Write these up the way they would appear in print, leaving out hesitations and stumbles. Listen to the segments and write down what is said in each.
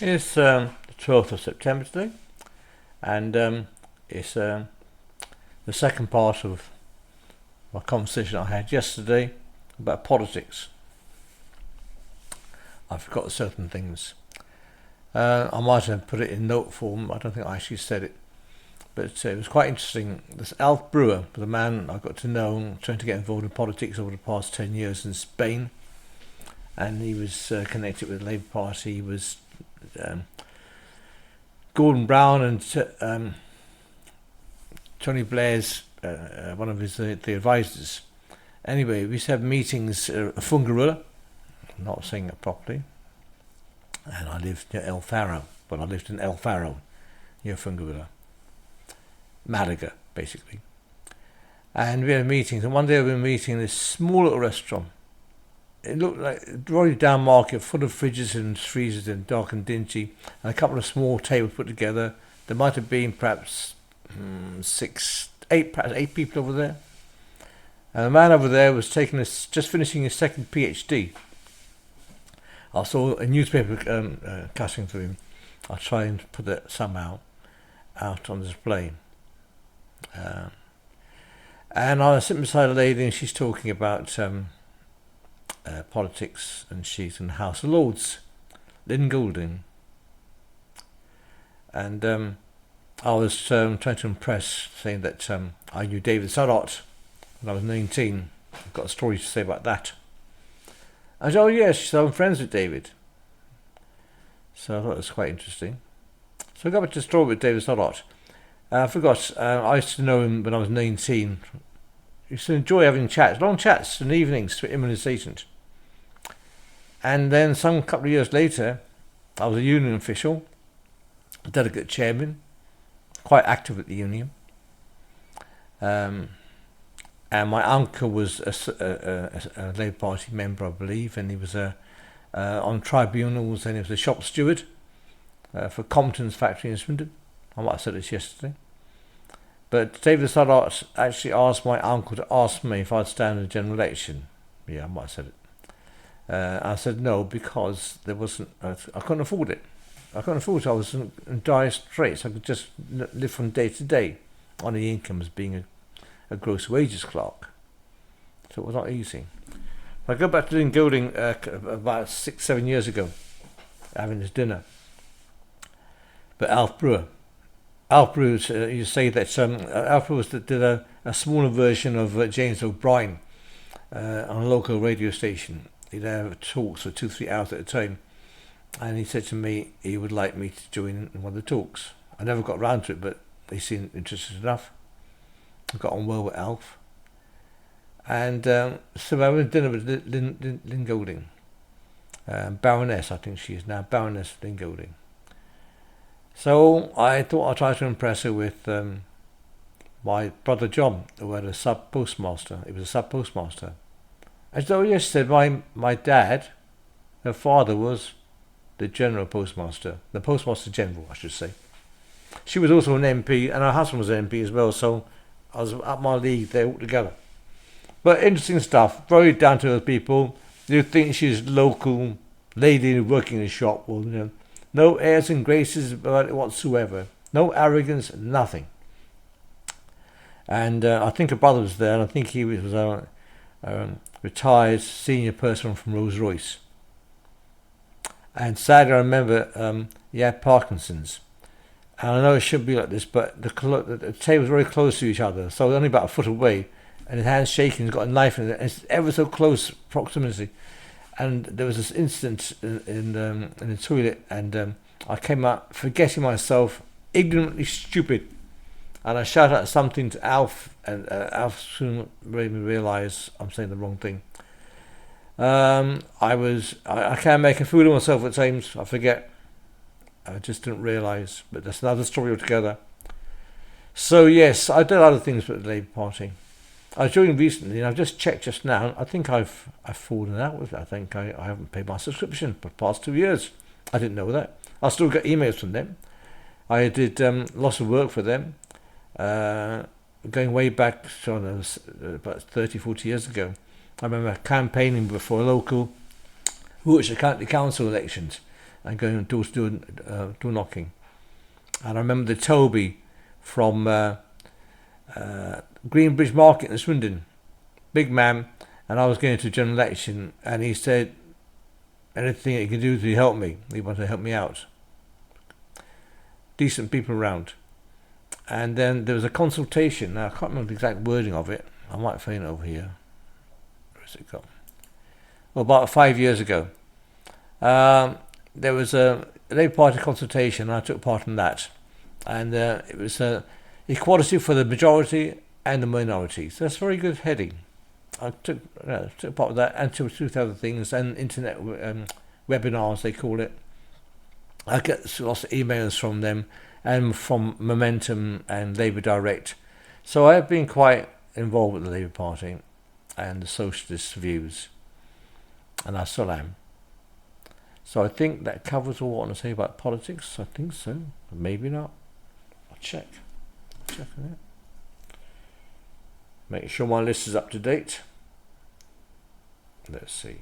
It's the 12th of September today, and it's the second part of my conversation I had yesterday about politics. I forgot certain things. I might have put it in note form. I don't think I actually said it, but it was quite interesting. This Alf Brewer was a man I got to know, trying to get involved in politics over the past 10 years in Spain, and he was connected with the Labour Party. He was Gordon Brown and Tony Blair's one of his the advisors. Anyway, we used to have meetings at Fungarilla. I'm not saying it properly. And I lived near El Faro, but I lived in El Faro, near Fungarilla, Malaga, basically. And we had meetings, and one day we were meeting in this small little restaurant. It looked like a really down market, full of fridges and freezers and dark and dingy, and a couple of small tables put together. There might have been perhaps perhaps eight people over there. And the man over there was just finishing his second PhD. I saw a newspaper cutting to him. I'll try and put it somehow out on display. And I was sitting beside a lady, and she's talking about politics, and she's in the House of Lords, Llin. And I was trying to impress, saying that I knew David Surratt when I was 19. I've got a story to say about that. I said, oh yes, she said, I'm friends with David. So I thought it was quite interesting. So I got back to the story with David Surratt. I forgot, I used to know him when I was 19. I used to enjoy having chats, long chats in the evenings with him and his agent. And then some couple of years later, I was a union official, a delegate chairman, quite active at the union. And my uncle was a Labour Party member, I believe, and he was on tribunals, and he was a shop steward for Compton's factory in Swindon. I might have said this yesterday. But David Surratt actually asked my uncle to ask me if I'd stand in the general election. Yeah, I might have said it. I said no, because there wasn't. I couldn't afford it. I was in dire straits. I could just live from day to day on the income as being a gross wages clerk. So it was not easy. I go back to Llin Golding about 6-7 years ago, having this dinner. But Alf Brewer you say that Alf Brewer did a smaller version of James O'Brien on a local radio station. He'd have talks for 2-3 hours at a time, and he said to me he would like me to join in one of the talks. I never got round to it, but he seemed interested enough. I got on well with Alf, and so I went to dinner with Llin Golding, Baroness, I think she is now, Baroness Llin Golding. So I thought I'd try to impress her with my brother John, who had a sub-postmaster. He was a sub-postmaster. And so yes, she said, my dad, her father was the general postmaster, the postmaster general, I should say. She was also an MP, and her husband was an MP as well, so I was up my league there altogether. But interesting stuff, very down to earth people. You think she's local lady working in a shop, well, no airs and graces about it whatsoever, no arrogance, nothing. And I think her brother was there, and I think he was a retired senior person from Rolls Royce. And sadly, I remember he had Parkinson's. And I know it shouldn't be like this, but the table was very close to each other, so only about a foot away, and his hand's shaking, he's got a knife in it, and it's ever so close proximity. And there was this incident in the toilet, and I came out forgetting myself, ignorantly stupid, and I shouted out something to Alf, and Alf soon made me realise I'm saying the wrong thing. I can make a fool of myself at times. I forget. I just didn't realise, but that's another story altogether. So yes, I did other things with the Labour Party. I joined recently, and I've just checked just now. I think I've fallen out with it. I think I haven't paid my subscription for the past 2 years. I didn't know that. I still get emails from them. I did lots of work for them, going way back to about 30-40 years ago. I remember campaigning before local Wiltshire County Council elections, and going door to door knocking. And I remember the Toby from Greenbridge Market in Swindon, big man, and I was going to a general election, and he said, anything he can do to help me. He wanted to help me out. Decent people around. And then there was a consultation. Now, I can't remember the exact wording of it. I might find it over here. Where's it gone? Well, about 5 years ago, there was a Labour Party consultation, and I took part in that. And it was equality for the majority and the minority. So that's a very good heading. I took part of that, and two other things, and internet webinars, they call it. I get lots of emails from them, and from Momentum and Labour Direct. So I've been quite involved with the Labour Party and the socialist views, and I still am. So I think that covers all I want to say about politics. I think so. Maybe not. I'll check. Check on it. Make sure my list is up to date. Let's see.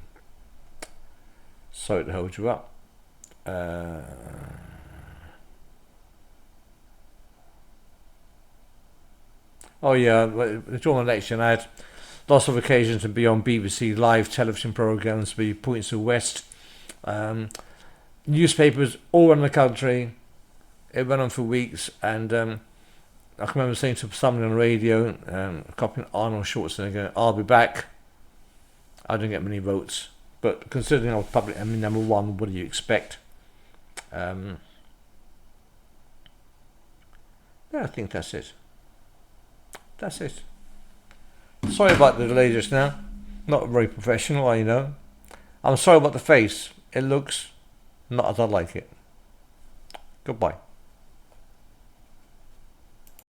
Sorry to hold you up. Oh yeah, during the election I had lots of occasions to be on BBC live television programmes, be Points of West, newspapers all around the country. It went on for weeks, and I can remember saying to someone on the radio, copying Arnold Schwarzenegger, I'll be back. I didn't get many votes, but considering I was public enemy number one, what do you expect? Yeah, I think that's it. That's it. Sorry about the delay just now. Not very professional, I know. I'm sorry about the face. It looks not as I like it. Goodbye.